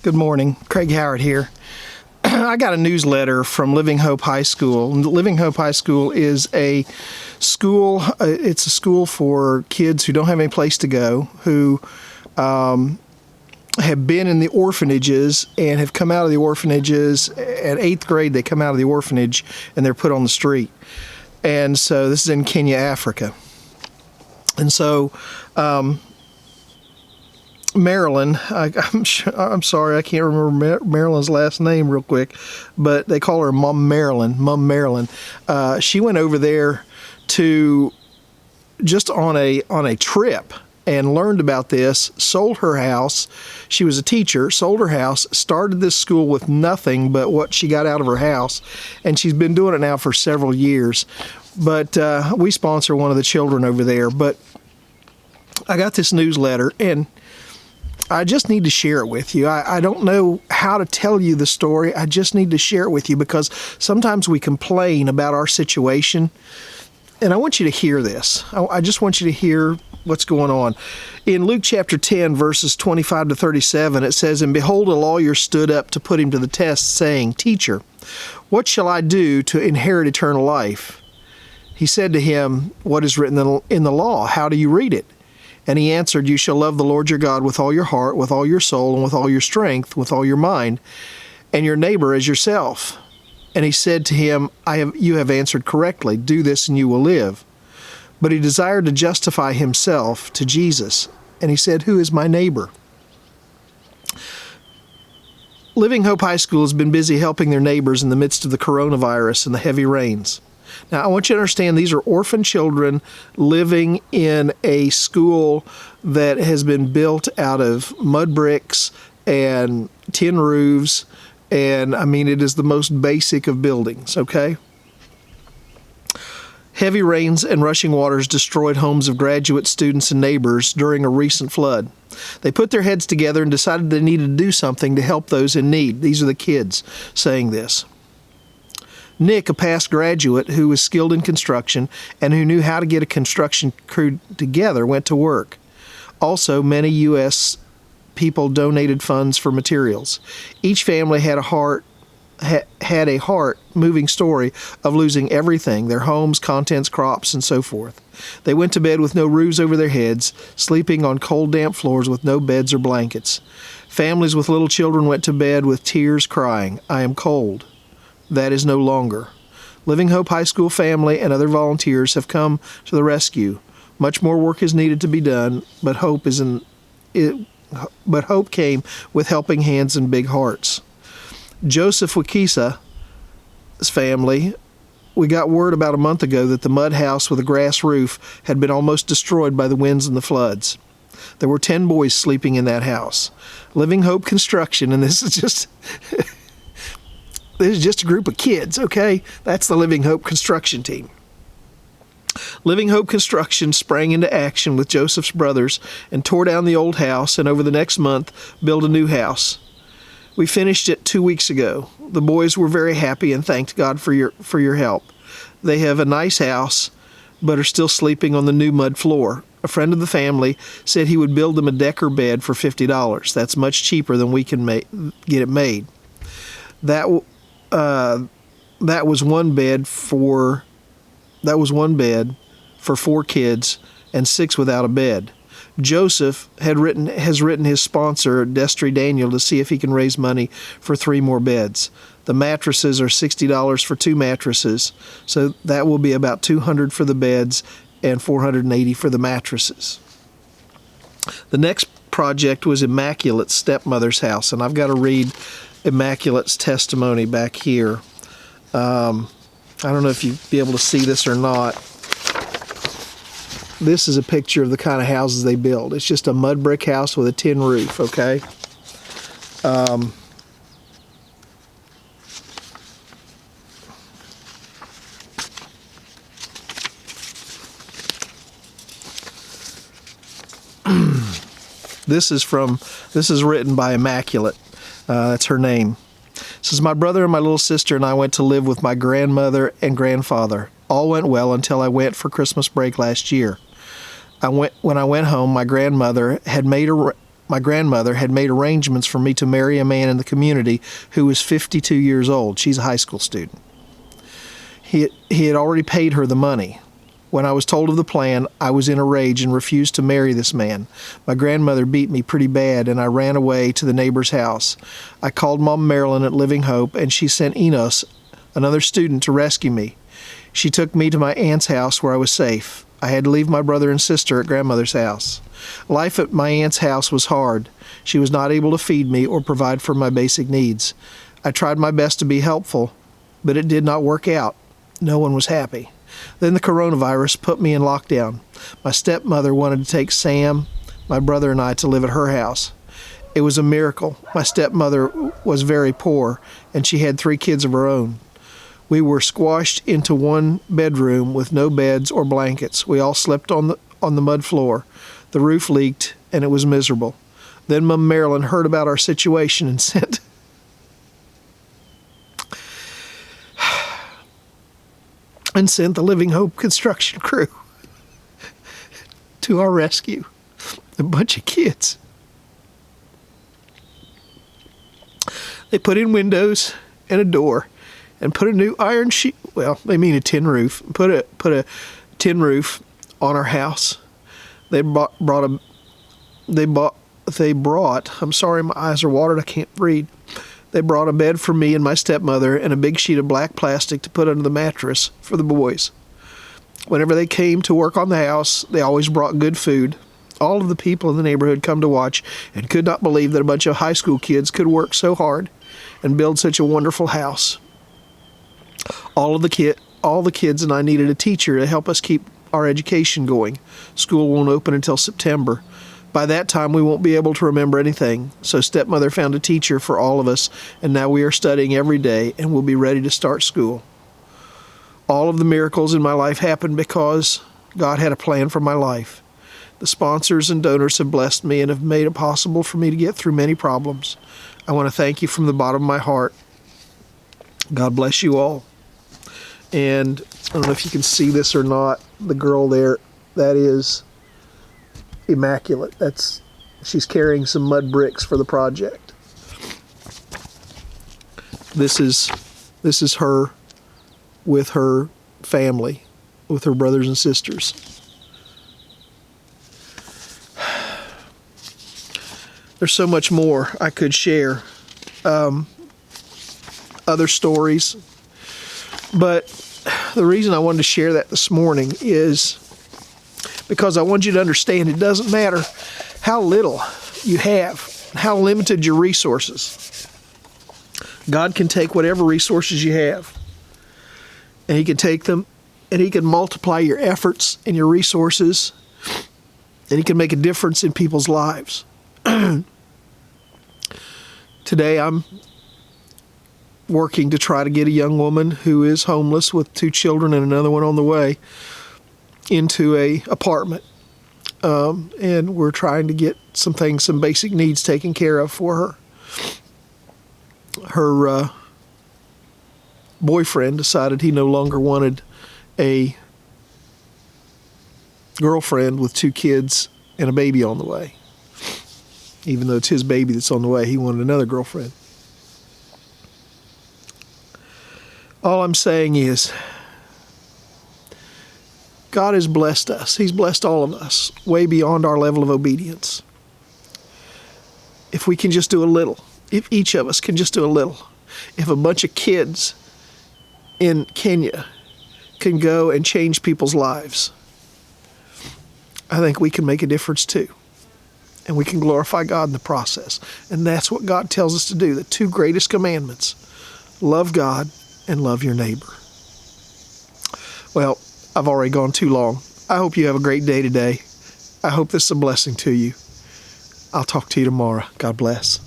Good morning. Craig Howard here. I got a newsletter from Living Hope High School. Living Hope High School is a school. It's a school for kids who don't have any place to go, who have been in the orphanages and have come out of the orphanages. At 8th grade, they come out of the orphanage and they're put on the street. And so this is in Kenya, Africa. And so Marilyn, I'm sorry, I can't remember Marilyn's last name real quick, but they call her Mom Marilyn. She went over there to just on a trip and learned about this, sold her house. She was a teacher, sold her house, started this school with nothing but what she got out of her house, and she's been doing it now for several years. But we sponsor one of the children over there. But I got this newsletter, and I just need to share it with you. I don't know how to tell you the story. I just need to share it with you because sometimes we complain about our situation, and I want you to hear this. I just want you to hear what's going on. In Luke chapter 10, verses 25 to 37, it says, "And behold, a lawyer stood up to put him to the test, saying, 'Teacher, what shall I do to inherit eternal life?' He said to him, 'What is written in the law? How do you read it?' And he answered, 'You shall love the Lord your God with all your heart, with all your soul, and with all your strength, with all your mind, and your neighbor as yourself.' And he said to him, 'You have answered correctly. Do this and you will live.' But he desired to justify himself to Jesus. And he said, 'Who is my neighbor?' Living Hope High School has been busy helping their neighbors in the midst of the coronavirus and the heavy rains. Now, I want you to understand these are orphan children living in a school that has been built out of mud bricks and tin roofs, and I mean, it is the most basic of buildings, okay? Heavy rains and rushing waters destroyed homes of graduate students and neighbors during a recent flood. They put their heads together and decided they needed to do something to help those in need. These are the kids saying this. Nick, a past graduate who was skilled in construction and who knew how to get a construction crew together, went to work. Also, many U.S. people donated funds for materials. Each family had a heart-moving story of losing everything, their homes, contents, crops, and so forth. They went to bed with no roofs over their heads, sleeping on cold, damp floors with no beds or blankets. Families with little children went to bed with tears crying, 'I am cold.' That is no longer. Living Hope High School family and other volunteers have come to the rescue. Much more work is needed to be done, but hope came with helping hands and big hearts. Joseph Wikisa's family, we got word about a month ago that the mud house with a grass roof had been almost destroyed by the winds and the floods. There were 10 boys sleeping in that house. Living Hope Construction, and this is just a group of kids, okay? That's the Living Hope Construction team. Living Hope Construction sprang into action with Joseph's brothers and tore down the old house, and over the next month built a new house. We finished it 2 weeks ago. The boys were very happy and thanked God for your help. They have a nice house, but are still sleeping on the new mud floor. A friend of the family said he would build them a decker bed for $50. That's much cheaper than we can get it made. That was one bed for 4 kids and 6 without a bed. Joseph has written his sponsor, Destry Daniel, to see if he can raise money for 3 more beds. The mattresses are $60 for 2 mattresses, so that will be about $200 for the beds and $480 for the mattresses. The next project was Immaculate's stepmother's house, and I've got to read Immaculate's testimony back here. I don't know if you'll be able to see this or not. This is a picture of the kind of houses they build. It's just a mud brick house with a tin roof, okay? This is written by Immaculate. That's her name. It says, "My brother and my little sister and I went to live with my grandmother and grandfather. All went well until I went for Christmas break last year. When I went home, my grandmother had made my grandmother had made arrangements for me to marry a man in the community who was 52 years old. She's a high school student. He had already paid her the money. When I was told of the plan, I was in a rage and refused to marry this man. My grandmother beat me pretty bad, and I ran away to the neighbor's house. I called Mom Marilyn at Living Hope, and she sent Enos, another student, to rescue me. She took me to my aunt's house where I was safe. I had to leave my brother and sister at grandmother's house. Life at my aunt's house was hard. She was not able to feed me or provide for my basic needs. I tried my best to be helpful, but it did not work out. No one was happy. Then the coronavirus put me in lockdown. My stepmother wanted to take Sam, my brother, and I to live at her house. It was a miracle. My stepmother was very poor, and she had 3 kids of her own. We were squashed into one bedroom with no beds or blankets. We all slept on the mud floor. The roof leaked, and it was miserable. Then Mom Marilyn heard about our situation and sent the Living Hope construction crew to our rescue. A bunch of kids. They put in windows and a door and put a new iron sheet, well, they mean a tin roof, put a tin roof on our house. They brought, I'm sorry, my eyes are watered, I can't read. They brought a bed for me and my stepmother and a big sheet of black plastic to put under the mattress for the boys. Whenever they came to work on the house, they always brought good food. All of the people in the neighborhood come to watch and could not believe that a bunch of high school kids could work so hard and build such a wonderful house. All the kids and I needed a teacher to help us keep our education going. School won't open until September. By that time, we won't be able to remember anything, so stepmother found a teacher for all of us, and now we are studying every day and will be ready to start school. All of the miracles in my life happened because God had a plan for my life. The sponsors and donors have blessed me and have made it possible for me to get through many problems. I want to thank you from the bottom of my heart. God bless you all. And I don't know if you can see this or not, the girl there, that is immaculate. She's carrying some mud bricks for the project. This is her with her family, with her brothers and sisters. There's so much more I could share, other stories, but the reason I wanted to share that this morning is because I want you to understand it doesn't matter how little you have, how limited your resources. God can take whatever resources you have, and He can take them, and He can multiply your efforts and your resources, and He can make a difference in people's lives. Today I'm working to try to get a young woman who is homeless with 2 children and another one on the way into a apartment, and we're trying to get some basic needs taken care of for her. Her boyfriend decided he no longer wanted a girlfriend with 2 kids and a baby on the way. Even though it's his baby that's on the way, he wanted another girlfriend. All I'm saying is, God has blessed us. He's blessed all of us way beyond our level of obedience. If we can just do a little, if each of us can just do a little, if a bunch of kids in Kenya can go and change people's lives, I think we can make a difference too. And we can glorify God in the process. And that's what God tells us to do. The 2 greatest commandments: love God and love your neighbor. Well, I've already gone too long. I hope you have a great day today. I hope this is a blessing to you. I'll talk to you tomorrow. God bless.